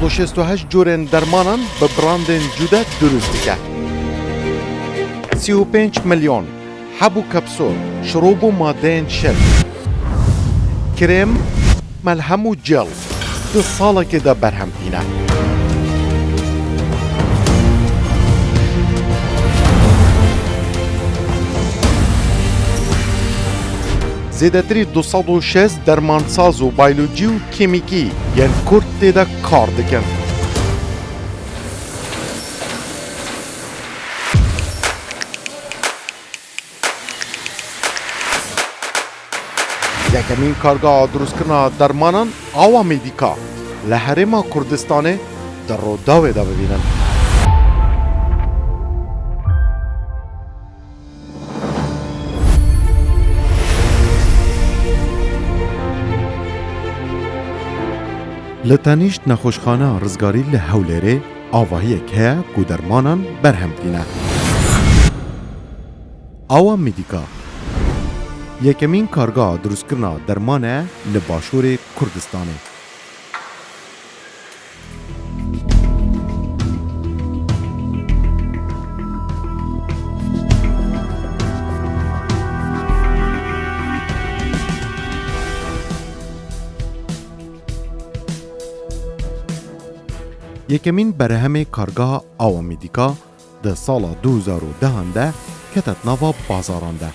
168 جورن درمانان به براندن جوده درست دیگه. 35 میلیون حبو کپسول شروب و ماده شل کرم ملهم و جل 2 ساله که ده برهم دینه. زیادتری 260 درمانساز و بیولوژی و کیمیکی یعنی کرد ده کار دکن. یکمین کارگاه دروست کردن درمانان ئاوامێدیکا لە هەرێما کوردستانê di Rudawê de bibînin. Li tenîşt nexweşxaneya rizgarî li Hewlêrê avahiyek heye ku dermanan berhem dîne. ئاوامێدیکا یکمین کارگاه دروستکردن درمان li başûrê Kurdistanê. یکمین برهمê کارگاه ئاوامێدیکا di sala 2010 de ketet nava bazaran de.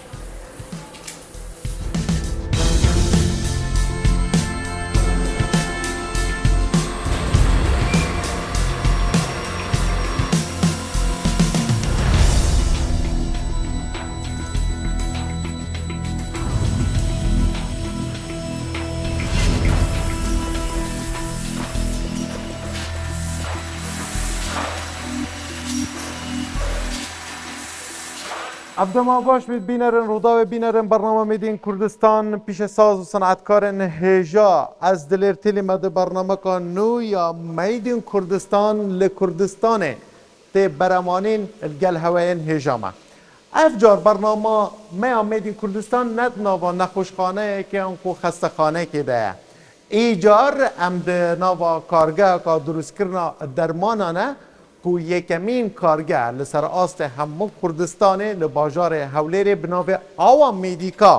عبدما باش بید بینرن روداو بینرن برنامه میدین کردستان پیش ساز و صنعتکارن هجا از دلرتیلی مده برنامه کن نو یا میدین کردستان لکردستانه تی برمانین الگل هواین هجا ما افجار برنامه میدین کردستان ندنا و نخوشخانه که انکو خستخانه که ده ایجار امد نوا کارگه که درست کرنا درمانانه کو یکمین کارگه لسر آست همون کردستانه لباجار هەولێرê بناوی ئاوامێدیکا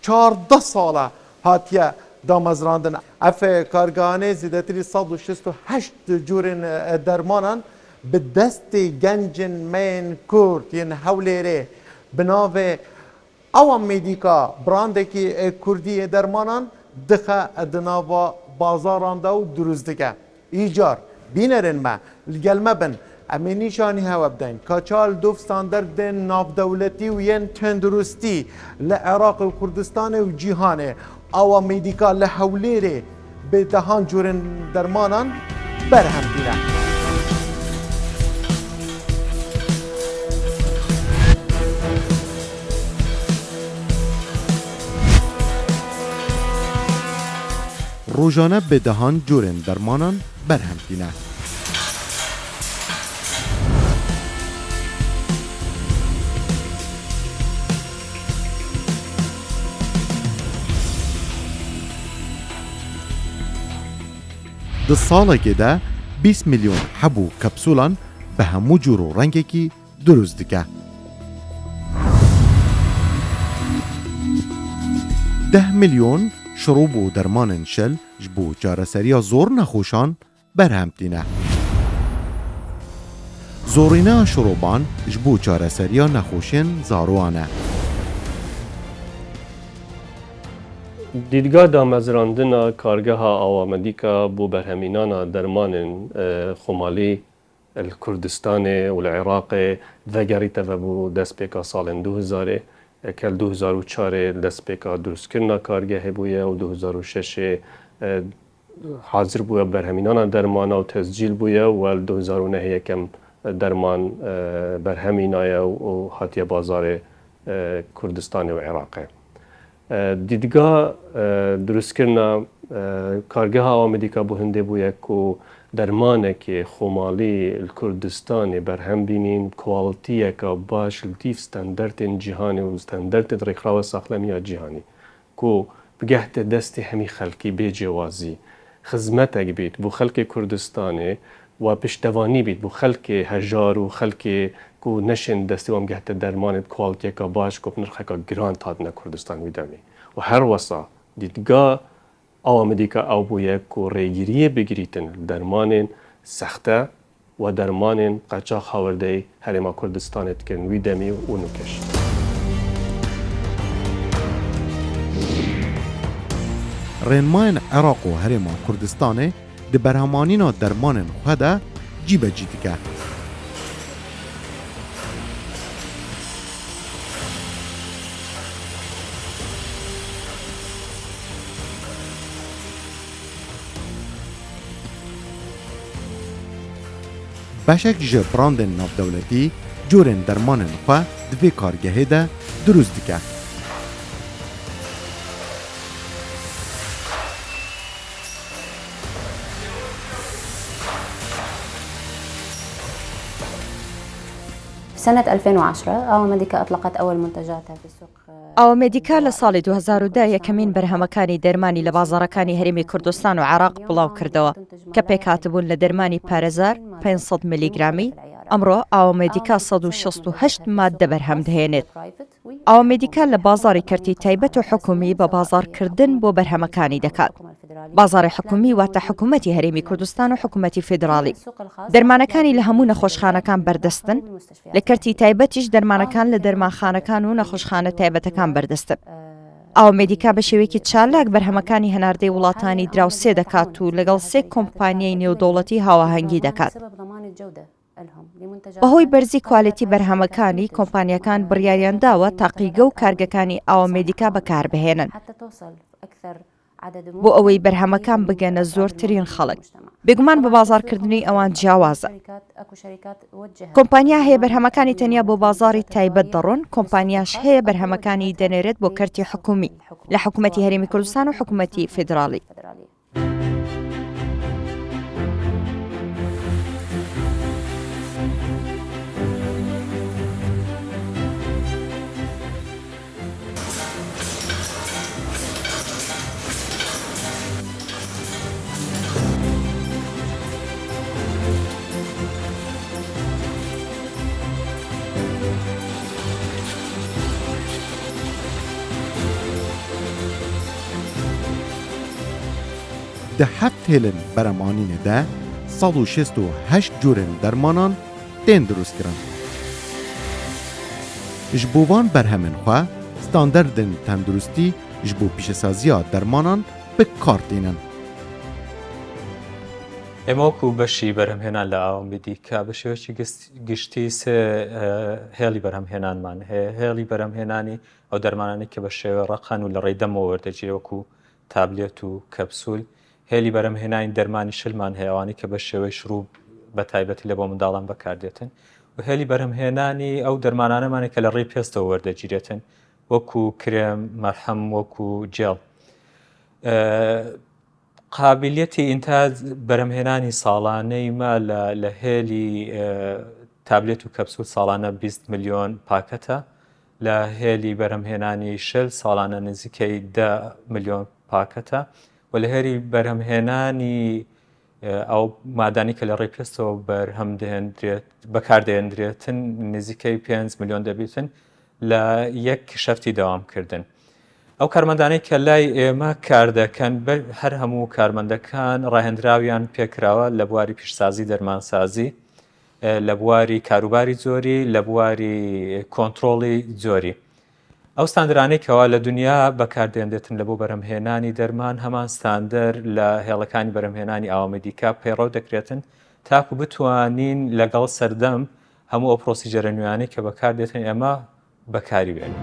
14 ساله هاتیه دامزراندن اف کارگاهانه زیادتری 168 جورن درمانان به دست گنجن مین کرد یعنی هەولێرê بناوی ئاوامێدیکا براندکی کردی درمانان دخه دناوا بازاران و دروست دکه ایجار بینرن ما الگلمه بن امی نیشانی هوا بدین کاچال دوف ستاندرد ناف دولتی و ین تندرستی لعراق و کردستان و جیهانه ئاوامێدیکا لهەولێرê به دهان جورن درمانان برهم دینه. روزانه به دهان جورن درمانان برهم دینه. د سالێکی ده 20 میلیون حبو کپسولان به هەموو جور و ڕەنگێکی دروست دکه. 10 میلیون شروب و درمان شل جبو چارەسەریya زۆر نەخۆشان بەرهەم دینە. زۆرینە شروبان جبو چارەسەریya نەخۆشیên زاروانە. دیدگاه دامەزراندنا کارگەها ئاوامێدیکا بۆ بەرهەمهێنانا دەرمانên خۆماڵî کوردستانê û li Iraqê vegerîteve bû destpêka salên 2000 kel 2004 destpêka drûstkirina kargehê bûye û 2006 حاضر بووە بەرهەمهێنانا دەرمانە و تەسجیل بووە و 2009 یەکەم دەرمان بەرهەمهێنایە و هاتیە بازارê کوردستانê و Iraqê. دیدگاه دروستکردنا کارگەها ئاوامێدیکا بۆ هەندێ بووە و دەرمانێکی خۆماڵی کوردستانی بەرهەم بینین کواڵتیەکە باش دیف ستەندەردên جیهانی و ستەندەردên ڕێکخراوە ساحلەمیە جیهانی کو بگەهتە دەستی هەمی خەڵکی بێجێوازی خزمەتێک بیت بۆ خەڵکی کوردستانê و پشتەوانی بیت بۆ خەڵکێ هەژار و خەڵکێ ku neşên destê wan gehte dermanê kwalitiyeka baş ku nirxeka giran hatine Kurdistan wî demê. û her wesa dîtgah âwamêdîka ew bûye ku rêgiriyê bigirîtin dermanên sexte و dermanên qeçax Hawirdeyê Herêma Kurdistanê dikirin wî demê û nûkeş. Rênmayên Iraq û Herêma Kurdistanê di berhemanîna dermanên xwe de cîbecî dike. Beşek ji brandên navdewletî corên dermanên xwe di vê kargehê de durust dike. سنة 2010 ئاوامێدیکا أطلقت أول منتجاتها في السوق. ئاوامێدیکا لە ساڵی 2010 یەکەمین بەرهەمەکانی دەرمانی لە بازاڕەکانی هەرێمی کوردستان و عێراق بڵاو کردەوە کە پێکهاتبوون لە دەرمانی پارێزار 500 میلیگرامی. ئەمڕۆ ئاوامێدیکا 168 ماددە بەرهەم دەهێنێت. ئاوامێدیکا لە بازاری کەرتی تایبەت و حکومی بە بازارکردن بۆ بەرهەمەکانی دەکات. بازاری حکومی واتە حکوومەتی هەرێمی کوردستان و حکوومەتی فیدراڵی. دەرمانەکانی لە هەموو نەخۆشخانەکان بەردەستن، لە کەرتی تایبەتیش دەرمانەکان لە دەرمانخانەکان و نەخۆشخانە تایبەتەکان بەردەستن. ئاوامێدیکا بە شێوەیەکی چالاک بەرهەمەکانی هەناردەی وڵاتانی دراوسێ دەکات و لەگەڵ سێ کۆمپانیای نێودەوڵەتی هاوەهەنگی دەکات. بەهۆی بەرزی کوالیتی بەرهەمەکانی کۆمپانیەکان بڕیاریان داوە تاقیگە و کارگەکانی ئاوامێدیکا بەکاربهێنن بۆ ئەوەی بەرهەمەکان بگەنە زۆرترین خەڵک. بێگومان بە بازارکردنی ئەوان جیاوازە. کۆمپانیا هەیە بەرهەمەکانی تەنیا بۆ بازاری تایبەت دەڕۆن، کۆمپانیاش هەیە بەرهەمەکانی دەنێرێت بۆ کەرتی حکومی لە حکوومەتی هەرێمی کوردستان و حکوومەتی فیدراڵی. Di heft hêlin berhemanînê de 168 corên dermanan tên durust kirin. Ji bo van berhemên xwe standardên tendurustî ji bo pîşesaziya dermanan bi kar tînin. ئێمە وەکو بەشی بەرهەمهێنان لە ئاوامێدیکا بە شێوەیەکی گشتی سێ هێڵی بەرهەمهێنانمان هەیە. هێڵی بەرهەمهێنانی ئەو دەرمانانی کە بە شێوە ڕقان و لە ڕێدەمەوە وەردەگیرێ وەکو تابلێت و کەپسول. هێلی بەرهەمهێنانی دەرمانی شلمان هەیەوانی کە بە شێوەی شروع بە تایبەتی لە بۆ منداڵان بەکاردێتن و هێلی بەرهەمهێنانی ئەو دەرمانانەمانێک کە لە ڕێی پێستەوە وەردەگیرێتن وەکو کرێم، مەرحەم، وەکو جێڵ. قابلیەتی ئینتاج بەرهەمهێنانی ساڵانەی ما لە هێلی تابلێت و کەپسول ساڵانە 20 ملیۆن پاکەتە، لە هێلی بەرهەمهێنانی شل ساڵانە نزیکەی 10 ملیۆن پاکەتە و لە هێری بەرهەمهێنانی ئەو مادانی کە لە ڕێی پێستەوە بەکاردێنرێتن نزیکەی 5 ملیۆن دەبێتن لە یەک شەفتی داوامکردن. ئەو کارمەندانەی کە لای ئێمە کار دەکەن هەر هەموو کارمەندەکان ڕاهێنراویان پێکراوە لە بواری پیشسازی دەرمانسازی، لە بواری کاروباری جۆری، لە بواری کۆنتترۆڵی جۆری. ئەو ستاندرانەی کەوا لە دنیا بەکاردێنرێتن لە بۆ بەرهەمهێنانی دەرمان هەمان ستاندەر لە هێڵەکانی بەرهەمهێنانی ئاوامێدیکا پەیڕەو دەکرێتن تاکو بتوانین لەگەڵ سەردەم هەموو ئەو پرۆسیجەرە نوێیانەی کە بەکاردێتن ئێمە بەکاری بێنین.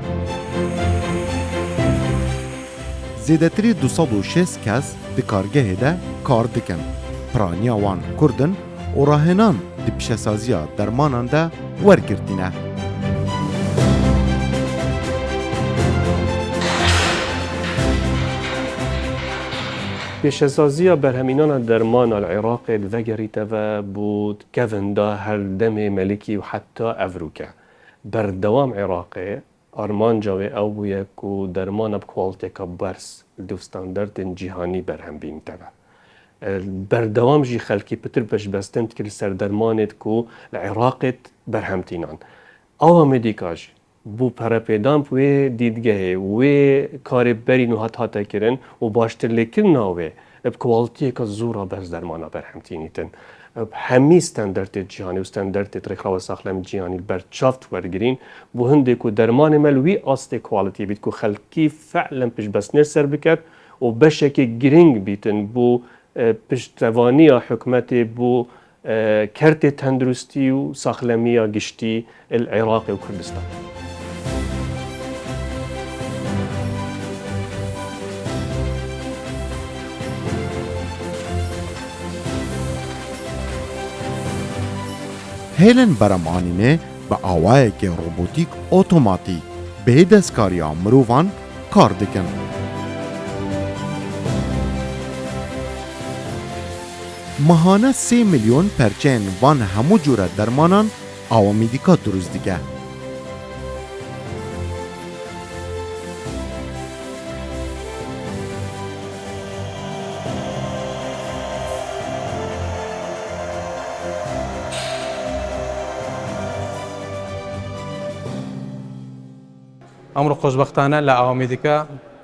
Zêdetirî 206 kes di kargehê de kar dikin. Piraniya wan Kurdin û rahênan di pîşesaziya dermanan de wergirtîne. پێشەسازیە بەرهەمینانە دەرمانە لە عێراقê vegerîteve bû kevin da her demê melekî û heta evrûke. Berdewam Iraqê armanca wê ew bûye ku dermana bi kwaliteka bers du standardên cîhanî berhem bîn teve. بەردەوامژی خەلکی پتر بەشبەستن کرد سەر دەرمانێت و لە عێراقێت بەرهەمتینان. ئاوامێدیکاژ بوو پەرەپێدان وێ دیدگەهێ وێ کارێ بەرین و هەتاتەکردن و باشتر لێکردناوێ بکواڵتیەکە زۆرە بەرز دەرمانە بەرهەمتینیتن. هەمی ستەندەرتێت جیهانی و ستەندەرتێت ڕێکخراوە ساخلەم جیهانی بەرچافت وەرگرین بۆ هەندێک و دەرمانی مەلوی ئاستێ کواڵەتی بیت و خەلکی فعلەن پشتبەستنێ سەر بکرد و بەشێکی گرنگ بیتن بۆ پشتەوانیە حکومەتێ بۆ کەرتێ تەندروستی و ساخلەمیە گشتی العێراق و کوردستان. هێلن بەرەمانینێ بە ئاوایەکی ڕۆبۆتیک ئۆتۆماتیک بێ دەستکاریان مرۆڤان کار دەکەن. مەهانە 3 ملیۆن پەرچەیەن وان هەموو جۆرە دەرمانان ئاوامێدیکا دروست دکە. ئەمڕۆ خۆشبەختانە لە ئاوامێدیکا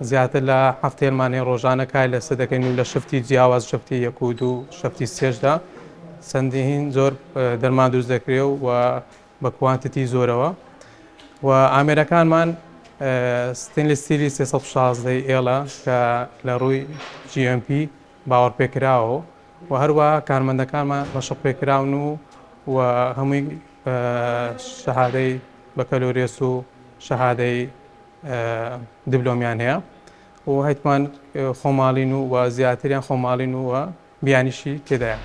زیاتر لە هەفتەیەمانەی ڕۆژانە کای لەسەر دەکەین و لە شفتی جیاواز شفتی 1 و 2 شفتی 3دا چەندین زۆر دەرمان دروست دەکرێت و بە کوانتیتی زۆرەوە و ئامێرەکانمان ستینلس ستیلی 316 ئێڵە کە لە ڕووی GMP باوەڕ پێکراوە و هەروەها کارمەندەکانمان مەشق پێکراون و هەمووی شەهادەی بەکەلۆرێس و شەهادەی دیبلۆمیان هەیە و هەیتمان خۆماڵین و زیاتریان خۆماڵین و بیانیشی تێدایە.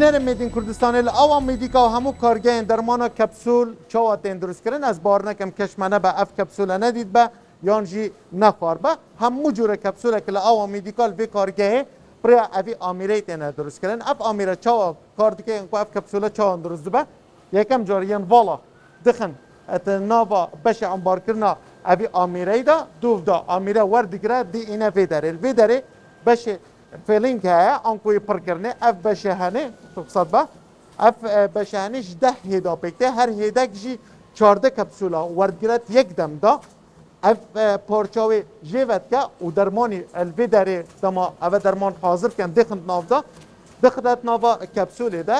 بینەرم مێدین کوردستانی لە ئاوامێدیکا و هەموو کارگەیان دەرمانە کەپسول چاوە تێن دروستکردن ئەس باوەڕ نەکەم کەشمانە بە ئەف کەپسولە نەدیت بە یانجی نەخوار بە هەموو جۆرە کەپسولێک لە ئاوامێدیکا بێ کارگەهێ پریا ئەڤی ئامێرەی تێنە دروستکردن ئەف ئامێرە چاوە کار دکەن ئەف کەپسولە چاوان دروست دبە یەکەم جار یەن ڤاڵا دخن ئەتە ناڤا بەشی ئەمبارکردنا ئەڤی ئامێرەیدا دوودا ئامێرە وەردەگرە دی ئینە vê derê vê derê بەشێ فێلینگ هەیە ئەنکۆی پڕکردنێ ئەف بەشە هەنێ قسەت بە ئەف بەشە هەنێش 10 هێدا پێکتێ هەر هێدەك ژی 14 کەپسولا وەرگرێت یەک دەمدا ئەف پارچاوێ ژێڤەتکە و دەرمانی ئەلڤێ دەرێ دەما ئەvە دەرمان حاضر بکەن دخند ناودا دخدات ناوا کەپسولێدا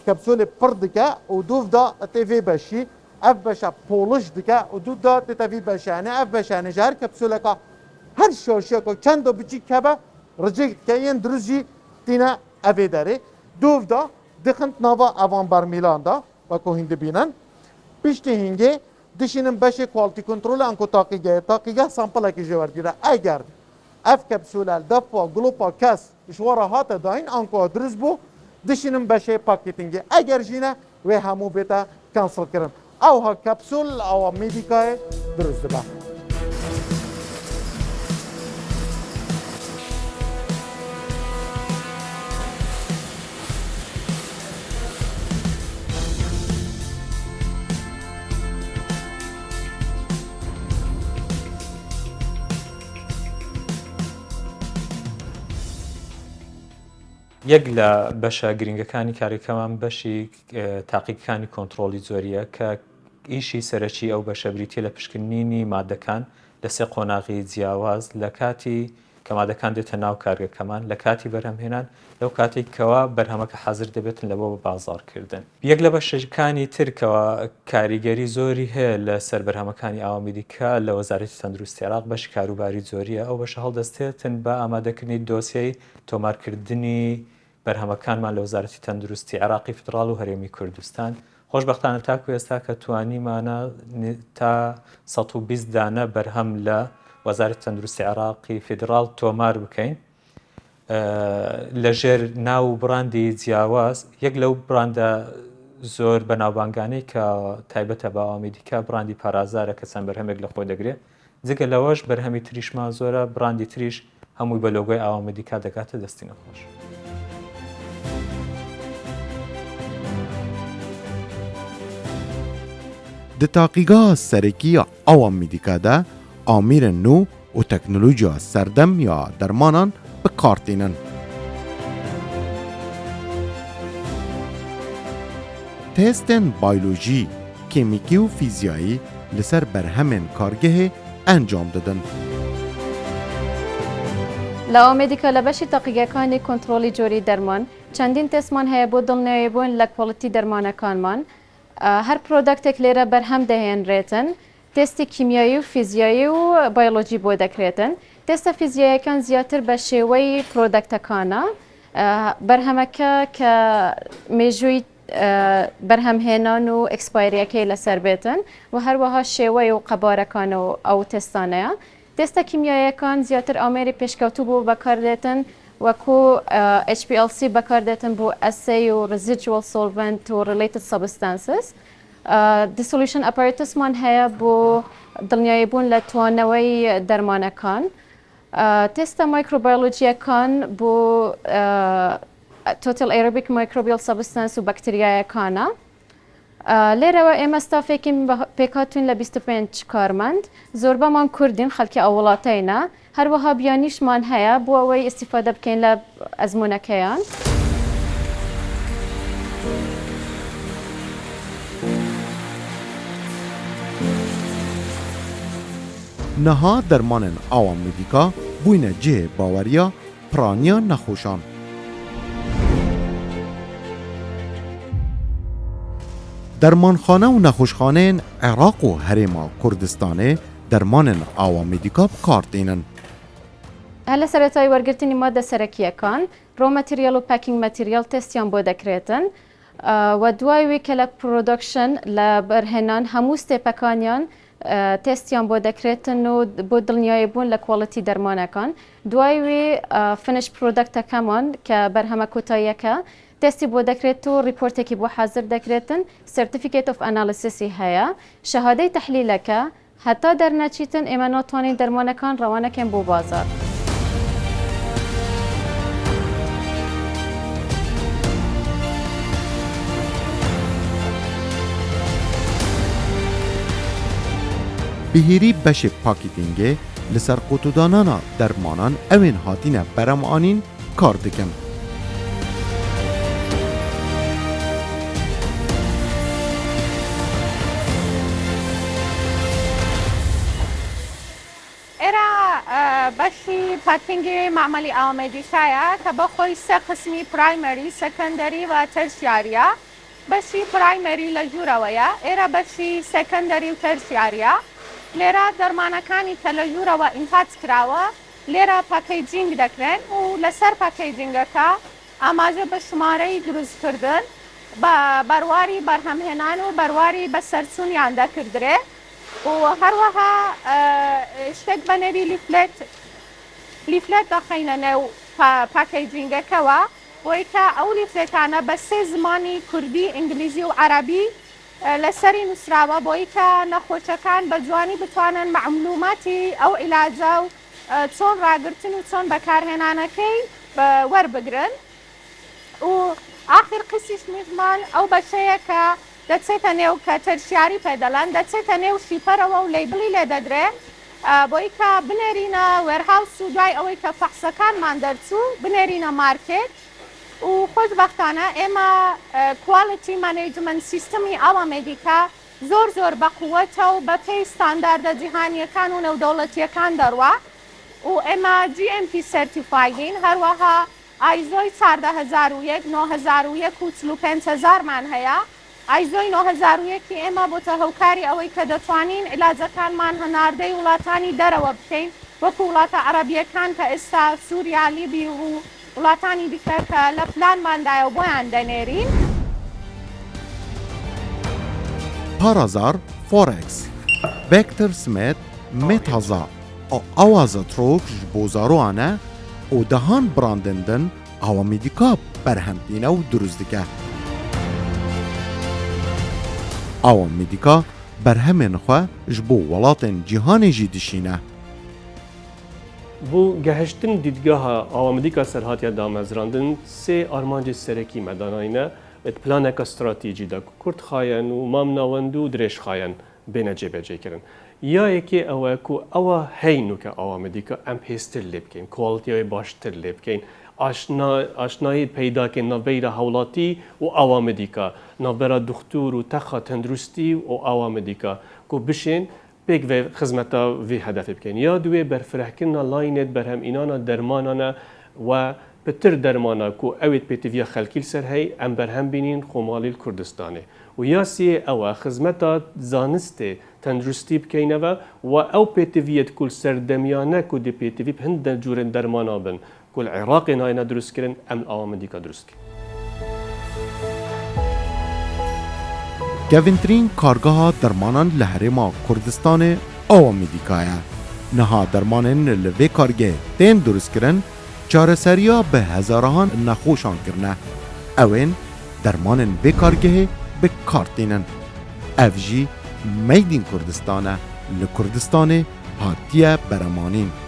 کەپسولێ پڕ دکە و دوودا تێڤێ بەشی ئەف بەشە پۆڵش دکە و دوودا تێتەڤی بەشانە ئەف بەشانە ژار کەپسولەکە هەر شۆشێکۆ چەندە بچی کەبە ڕجێک کەیەن دروزی تینە ئەvê derê دوودا dixin nava evan bermîlan da weko hîn dibînin piştî hîngê dişînin beşê quality control an ku taqîgehê taqîgeh sampilekî jê wergire eger ev kepsûlel defa glopa kes ji wara hate dayîn an ku dirûst bû dişînin beşê pakêtingê eger jîne wê hemû bête cancel kirin ewha kepsûl âwamêdîkayê dirûst dibe. یەک لە بەشە گرنگەکانی کارێکەمان بەشی تاقیکانی کۆنتترۆلی زۆریە کە ئیشی سەرەکی ئەو بەشە بریتە لە پشکنینی مادەکان لە سێ قۆناغی جیاواز لە کاتی کە مادەکان دێتە ناو کارگەکەمان لە کاتی بەرهەمهێنان لەو کاتێکەوە بەرهەمەکە حەزر دەبێتن لەبۆ بە بازارکردن. یەک لە بەشەکانی ترکەوە کاریگەری زۆری هەیە لە سەر بەرهەمەکانی ئاوامێدیکا لە وەزارەتی تەندروستی عێراق بەشی کاروباری زۆریە ئەو بەشە هەڵدەستێتن بە ئامادەکردنی دۆسیەی تۆمارکردنی بەرهەمەکانمان لە وەزارەتی تەندروستی عێراقی فدراڵ و هەرێمی کوردستان خۆشبەختانە تاکو ئێستا کە توانیمانە تا 120 دانە بەرهەم لە وەزارەتی تەندروستی عێراقی فدراڵ تۆمار بکەین لەژێر ناو براندی جیاواز یەک لەو براندە زۆر بەناوبانگانەی کە تایبەتە بە ئاوامێدیکا براندی پارازارە کە چەند بەرهەمێک لە خۆی دەگرێت جگە لەوەش بەرهەمی تریشمان زۆرە براندی تریش هەمووی بە لۆگۆی ئاوامێدیکا دەکاتە دەستی نەخۆش. د تاقیگاه سرکی ئاوامێدیکا دا ئامیر نو و تەکنۆلۆژیا سەردەم یا دەرمانان بەکارتێنن. تستên بیولوژی، کیمیکی و فیزیایی لەسەر بەرهەمێن کارگەهê ئەنجام دەدەن. لە ئاوامێدیکا لە بەشی تاقیگەکانی کۆنتڕۆلی جۆری دەرمان چەندین تستمان هەیە بۆ دڵنیاییبوون لە کۆڵیتی دەرمانەکانمان. هەر پرۆدەکتێک لێرە بەرهەم دەهێنرێتن، تستی کیمیایی و فیزیایی و بیولۆژی بۆ دەکرێتن. تستە فیزیاییەکان زیاتر بە شێوەی پرۆدەکتەکانە. بەرهەمەکە کە مێژووی بەرهەمهێنان و ئەکسپایریەکەی لەسەر بێتن و هەروەها شێوەی و قەبارەکان و ئەو تستانەیە. تستە کیمیاییەکان زیاتر ئامێری پێشکەوتوو بۆ بەکاردێتن وەکو HPLC بەکاردێتن بۆ ئەسەی و residual solvent و related substances. dissolution apparatusمان هەیە بۆ دڵنیاییبوون لە توانەوەی دەرمانەکان. تستە مایکرۆبیۆلۆجیەکان بۆ total aerobic microbial substance و بەکتریایەکانە. لێرەوە ئێمە ستافێکی پێکاتون لە 25 کارمەند، زۆربەمان کوردین خەڵکی ئەو وڵاتەینە، هەروەها بیانیشمان هەیە بۆ ئەوەی ئیستیفادە بکەین لە ئەزمونەکەیان. نەها دەرمانên ئاوامێدیکا بووینە cihê baweriya piraniya nexweşan. درمانخانه و نەخۆشخانەیەن عێراق و هەرێما کوردستانê دەرمانên ئاوامێدیکا بکارتێنن. هەر لە سەرەتای وەرگرتنی مادە سەرەکیەکان، ڕۆ مەتریال و پاکینگ مەتریال تستیان بۆ دەکرێتن و دوای وی کە لە پرۆدەکشن لە بەرهێنان هەموو ستێپەکانیان تستیان بۆ دەکرێتن و بۆ دڵنیاییبوون لە کۆڵەتی دەرمانەکان. دوای وی فنش پرۆدەکتەکەمان کە بەرهەمە کۆتاییەکە تستی بۆ دەکرێت و ریپۆرتێکی بۆ حاضر دەکرێتن، سرتیفیکێت ئۆف ئەنالیسیسی هەیە، شەهادەی تەحلیلەکە، هەتا دەرنەچیتن ئێمە ناتوانین دەرمانەکان ڕەوانەکەین بۆ بازار. بهێری بەشێ پاکیتینگê li ser qutûdanana dermanan evên hatîne beremanîn kar dikin. بەشی پاکینگی معمەلی ئاوامێدیکایە کە بە خۆی سێ قسمی پرایمەری، سەکەندەری و تەرشیاریە. بەشی پرایمەری لە ژوورەوەیە، ئێرە بەشی سەکەندەری و تەرشیاریە. لێرە دەرمانەکانی کە لە ژوورەوە ئینتاج کراوە لێرە پاکەیجینگ دەکرێن و لەسەر پاکەیجینگەکە ئاماژە بە ژمارەی دروستکردن بە بەرواری بەرهەمهێنان و بەرواری بەسەرچوونیان دەکردرێت و هەروەها شتێک بە نەوی لیفلێت دەخەینە نێو پاکەیجینگەکەوە بۆی کە ئەو لیفلێتانە بە سێ زمانی کوردی، ئینگلیزی و عەرەبی لەسەری نووسراوە بۆی کە نەخۆشەکان بە جوانی بتوانن معلوماتی ئەو عیلاجە و چۆن ڕاگرتن و چۆن بەکارهێنانەکەی وەربگرن. و ئاخر قسیش میزمان ئەو بەشەیە کە دەچێتە نێو کە تەرشیاری پێدەڵەن، دەچێتە نێو شیپەرەوە و لەیبڵی لێ دەدرێت بۆی کە بنێرینە وێرهاوس و دوای ئەوەی کە فەحسەکانمان دەرچوو بنێرینە مارکێت. و خۆشبەختانە ئێمە کواڵیتی مانیجمنت سیستەمی ئاوامێدیکا زۆر بەقووەتە و بە پێی ستانداردە جیهانیەکان و نێودەوڵەتیەکان دەڕوا و ئێمە GMP سەرتیفاین، هەروەها ئایزۆی 14001 9001 و 45000مان هەیە. ئایزۆی 9001 ئێمە بۆتە هەوکاری ئەوەی کە دەتوانین عیلاجەکانمان هەناردەی وڵاتانی دەرەوە بکەین وەکو وڵاتە عەرەبیەکان کە ئێستا سووریا، لیبی و وڵاتانی دیکە کە لە پلانماندایە و بۆیان دەنێرین. Parazar Forex Vector Smith Metaza awaza trok ji bo zaroane û dehan brandin din ئاوامێدیکا بەرهەمتینە و دروست دکە. ئاوامێدیکا بەرهەمێن خۆ ji bo welatên cîhanê jî dişîne. بۆ گەهشتن دیدگاها ئاوامێدیکا سەرهاتیە دامەزراندن سێ ئارمانجی سەرەکی مەداناینە پلانێکە استراتیجیدا کورد خایەن و مام ناوەند و درێژ خایەن بێنە جێبەجێکردن. یایەکێ ئەوە کو ئەوە هەینوکە ئاوامێدیکا ئەم پێستر لێ بکەین کۆڵتیەوەی باشتر لێ بکەین ئاشنایی پەیداکەین ناڤەیرە هەوڵاتی و ئاوامێدیکا ناڤبەرە دوختور و تەخە تەندروستی و ئاوامێدیکا کو بشێن پێک خزمەتە vê hedefê bikەین یا دوێ بەرفرەکردنا لاینێت بەرهەمئینانە دەرمانانە و پتر دەرمانە کو ئەوێت پێتیڤە خەلکیل سەر هەی ئەم بەرهەم بینین خۆماڵی کوردستانê و یاسیێ ئەوە خزمەتە زانستێ تەندروستی بکەینەوە و ئەو پێتیڤیەت کول سەردەمیانە کو دی پێتیڤی هەندە جوورن دەرمانا بن کول عێراقی ناینە دروستکردن ئەم ئاوامێدیکا دروستکرد. Kevintrin kargeha dermanan li herêma Kurdistanê Awamêdîkaya. Niha dermanên li vê kargê tên duristkirin, çareseriya bi hezarahan nexweşan kirine. Ewên dermanên vê kargehê bi kar tînin. Ev jî Meydên Kurdistan e li Kurdistanê hatiye beremanîn.